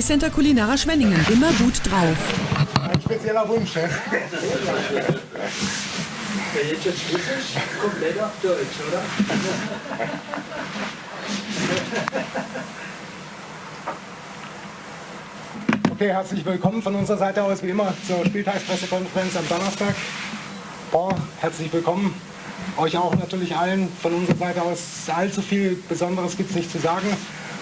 Drehcenter Kulinara Schwenningen. Immer gut drauf. Ein spezieller Wunsch, ja? Wenn jetzt schon Schluss ist, komplett auf Deutsch, oder? Okay, herzlich willkommen von unserer Seite aus, wie immer, zur Spieltagspressekonferenz am Donnerstag. Herzlich willkommen. Euch auch natürlich allen von unserer Seite aus. Allzu viel Besonderes gibt es nicht zu sagen.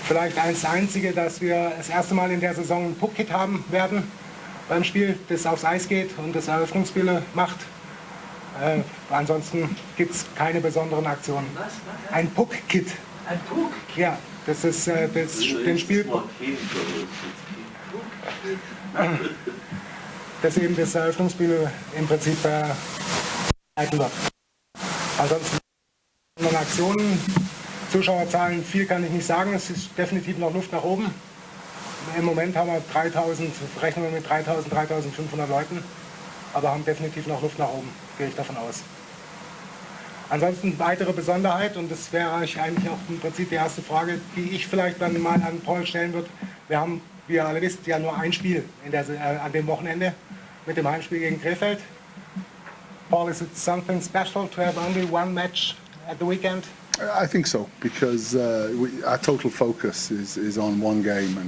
Vielleicht das Einzige, dass wir das erste Mal in der Saison ein Puck-Kit haben werden beim Spiel, das aufs Eis geht und das Eröffnungsspiele macht. Ansonsten gibt es keine besonderen Aktionen. Was? Ein Puck-Kit. Ein Puck? Ja, das ist den Spielplan. Das eben das Eröffnungsspiel im Prinzip leiten wird. Ansonsten Aktionen, Zuschauerzahlen, viel kann ich nicht sagen. Es ist definitiv noch Luft nach oben. Im Moment haben wir 3000, rechnen wir mit 3000, 3500 Leuten, aber haben definitiv noch Luft nach oben, gehe ich davon aus. Ansonsten weitere Besonderheit, und das wäre eigentlich auch im Prinzip die erste Frage, die ich vielleicht dann mal an Paul stellen würde. Wir haben, wie ihr alle wisst, ja nur ein Spiel an dem Wochenende mit dem Heimspiel gegen Krefeld. Paul, is it something special to have only one match at the weekend? I think so, because our total focus is on one game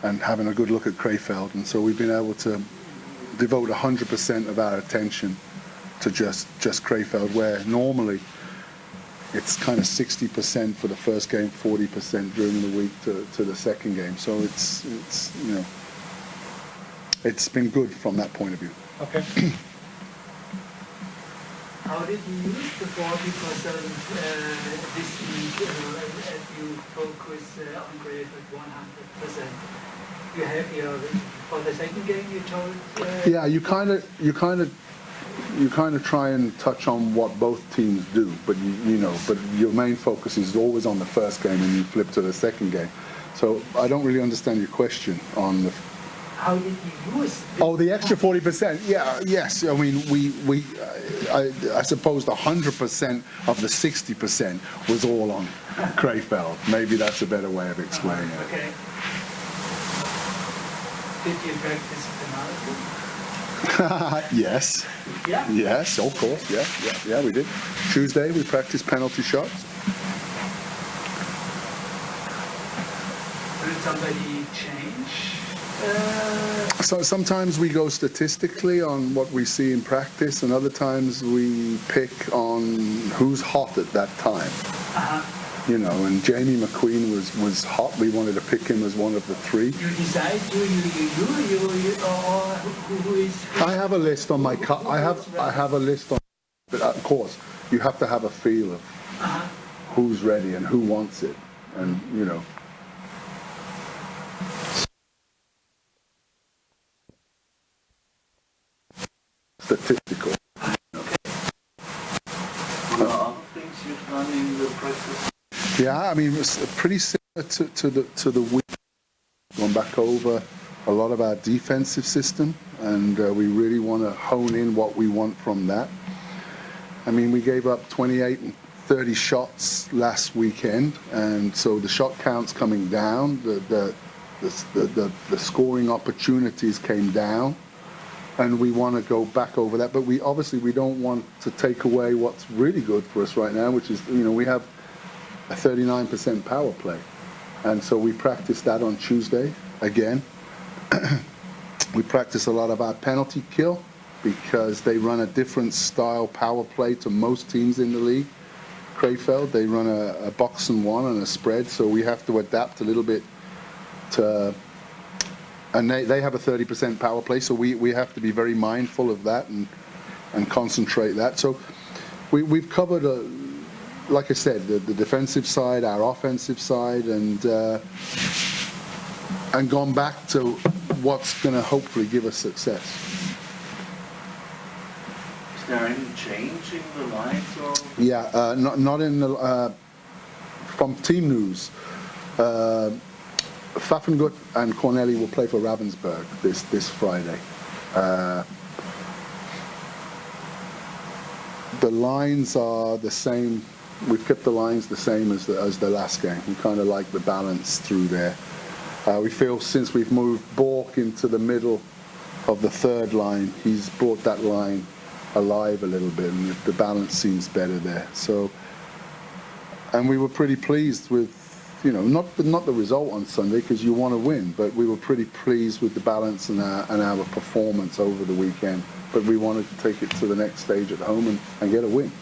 and having a good look at Krefeld, and so we've been able to devote 100% of our attention to just Krefeld, where normally it's kind of 60% for the first game, 40% during the week to the second game. So it's you know, it's been good from that point of view. Okay. How did you use the 40% this week as you focus on Krefeld 100%? You have your for the second game you told. Yeah, you kind of try and touch on what both teams do, but but your main focus is always on the first game, and you flip to the second game. So I don't really understand your question on the. How did you use? The extra 40%. Yeah, yes. I mean, I suppose the 100% of the 60% was all on Krefeld. Maybe that's a better way of explaining it. Okay. Did you practice penalty? Yes. Yeah. Yes, of course. Yeah, we did. Tuesday we practiced penalty shots. Did somebody change? So sometimes we go statistically on what we see in practice, and other times we pick on who's hot at that time. You know, and Jamie McQueen was hot. We wanted to pick him as one of the three. You decide or who is? I have a list on my cut. I have a list on. But of course, you have to have a feel of who's ready and who wants it, and you know. Statistical. Yeah, I mean it's pretty similar to the week. Going back over a lot of our defensive system, and we really want to hone in what we want from that. I mean, we gave up 28 and 30 shots last weekend, and so the shot count's coming down. The scoring opportunities came down. And we want to go back over that, but we don't want to take away what's really good for us right now, which is, we have a 39% power play, and so we practiced that on Tuesday again. We practice a lot of our penalty kill because they run a different style power play to most teams in the league. Krefeld, they run a box and one and a spread, so we have to adapt a little bit to. And they have a 30% power play, so we have to be very mindful of that and concentrate that. So we've covered, like I said, the defensive side, our offensive side, and gone back to what's going to hopefully give us success. Is there any change in the lines? Or? Yeah, not in the from team news. Pfaffengut and Corneli will play for Ravensburg this Friday. The lines are the same. We've kept the lines the same as the last game. We kind of like the balance through there. We feel since we've moved Bork into the middle of the third line, he's brought that line alive a little bit, and the balance seems better there. So, and we were pretty pleased with, you know, not the result on Sunday, because you want to win, but we were pretty pleased with the balance and our performance over the weekend. But we wanted to take it to the next stage at home and get a win.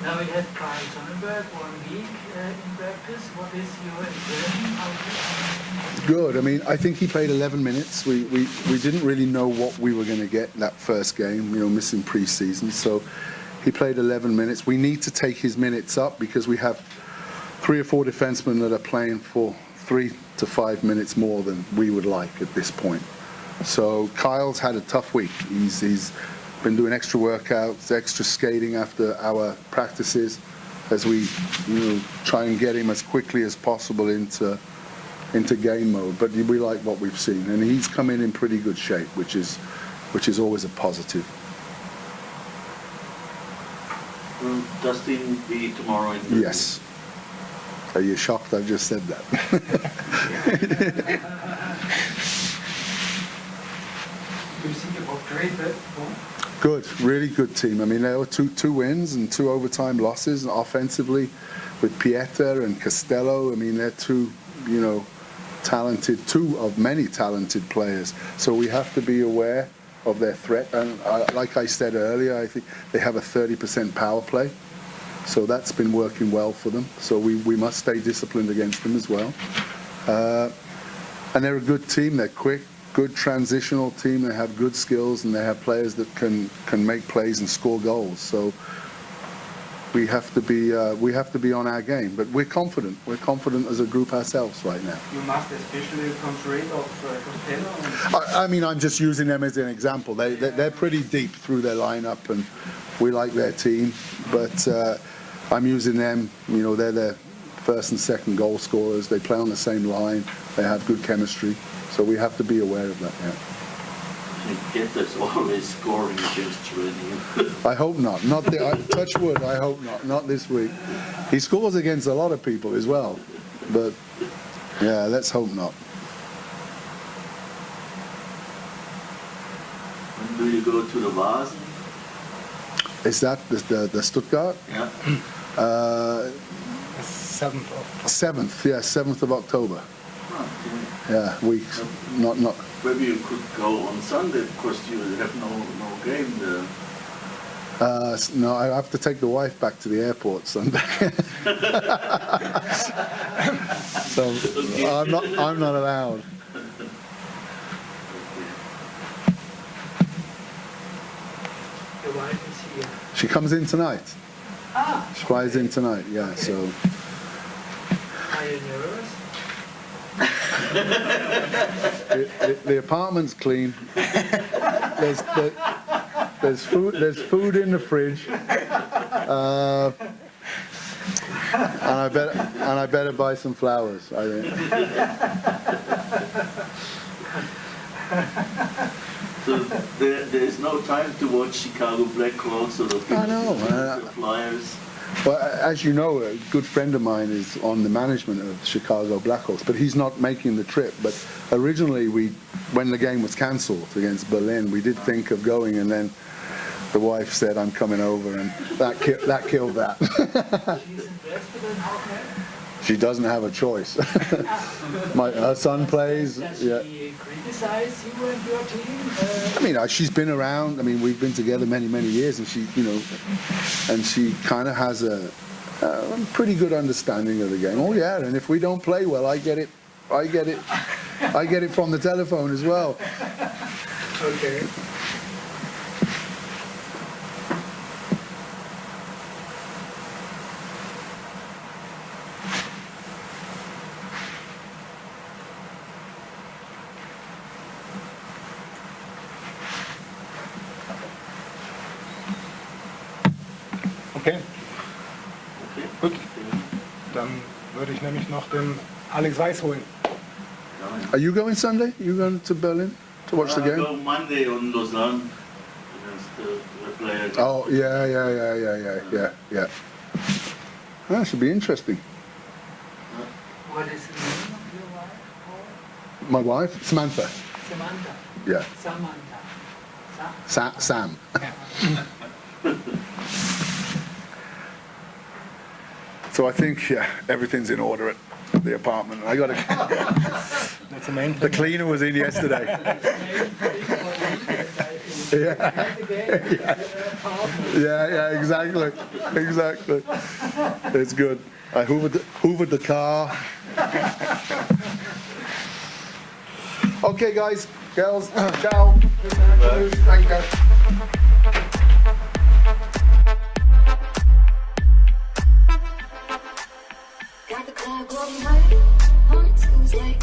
Now we had Kyle Sonnenberg 1 week in practice. What is your impression? Good. I mean, I think he played 11 minutes. We didn't really know what we were going to get that first game, you know, missing pre-season. So he played 11 minutes. We need to take his minutes up because we have 3 or 4 defensemen that are playing for 3 to 5 minutes more than we would like at this point. So Kyle's had a tough week. He's been doing extra workouts, extra skating after our practices as we, you know, try and get him as quickly as possible into game mode. But we like what we've seen, and he's come in pretty good shape, which is always a positive. Will Dustin be tomorrow in the... Yes. Are you shocked I've just said that? Do you think about great Good, really good team. I mean, there were two wins and 2 overtime losses, and offensively with Pieter and Costello. I mean, they're 2, you know, talented, 2 of many talented players. So we have to be aware of their threat. And like I said earlier, I think they have a 30% power play. So that's been working well for them. So we must stay disciplined against them as well. And they're a good team. They're quick. Good transitional team. They have good skills, and they have players that can make plays and score goals. So we have to be on our game. But we're confident. We're confident as a group ourselves right now. You must especially concentrate of Costello. I mean, I'm just using them as an example. They're pretty deep through their lineup, and we like their team. But I'm using them. You know, they're their first and second goal scorers. They play on the same line. They have good chemistry. So we have to be aware of that, yeah. Getter's always scoring against training. I hope not. Touch wood, I hope not. Not this week. He scores against a lot of people as well. But, yeah, let's hope not. When do you go to the Vasen? Is that the Stuttgart? Yeah. 7th of October. Yeah, weeks. Not. Maybe you could go on Sunday because you have no game there. No, I have to take the wife back to the airport Sunday. So okay. I'm not allowed. Your wife is here. She comes in tonight. She flies in tonight. Yeah. Okay. So. Are you nervous? The apartment's clean. There's food in the fridge, and I better buy some flowers, I think. So there is no time to watch Chicago Blackhawks or the Flyers. Well, as you know, a good friend of mine is on the management of the Chicago Blackhawks, but he's not making the trip. But originally, when the game was cancelled against Berlin, we did think of going, and then the wife said, "I'm coming over," and that killed that. She's interested in hockey? She doesn't have a choice. Her son plays. Does Yeah. she criticize you and your team? I mean, she's been around. I mean, we've been together many years, and she, you know, and she kind of has a pretty good understanding of the game. Oh yeah, and if we don't play well, I get it from the telephone as well. Okay. Okay, gut. Dann würde ich nämlich noch den Alex Weiß holen. Are you going Sunday? You going to Berlin to watch the game? I go Monday on Lausanne against the player. Oh yeah. That should be interesting. What is the name of your wife? My wife, Samantha. Samantha. Yeah. Samantha. Sam. So I think everything's in order at the apartment. I got That's the main the thing. cleaner was in yesterday. Yeah, exactly. It's good. I hoovered the car. Okay, guys, girls, ciao. Thank you. Got the club going hard on Tuesday.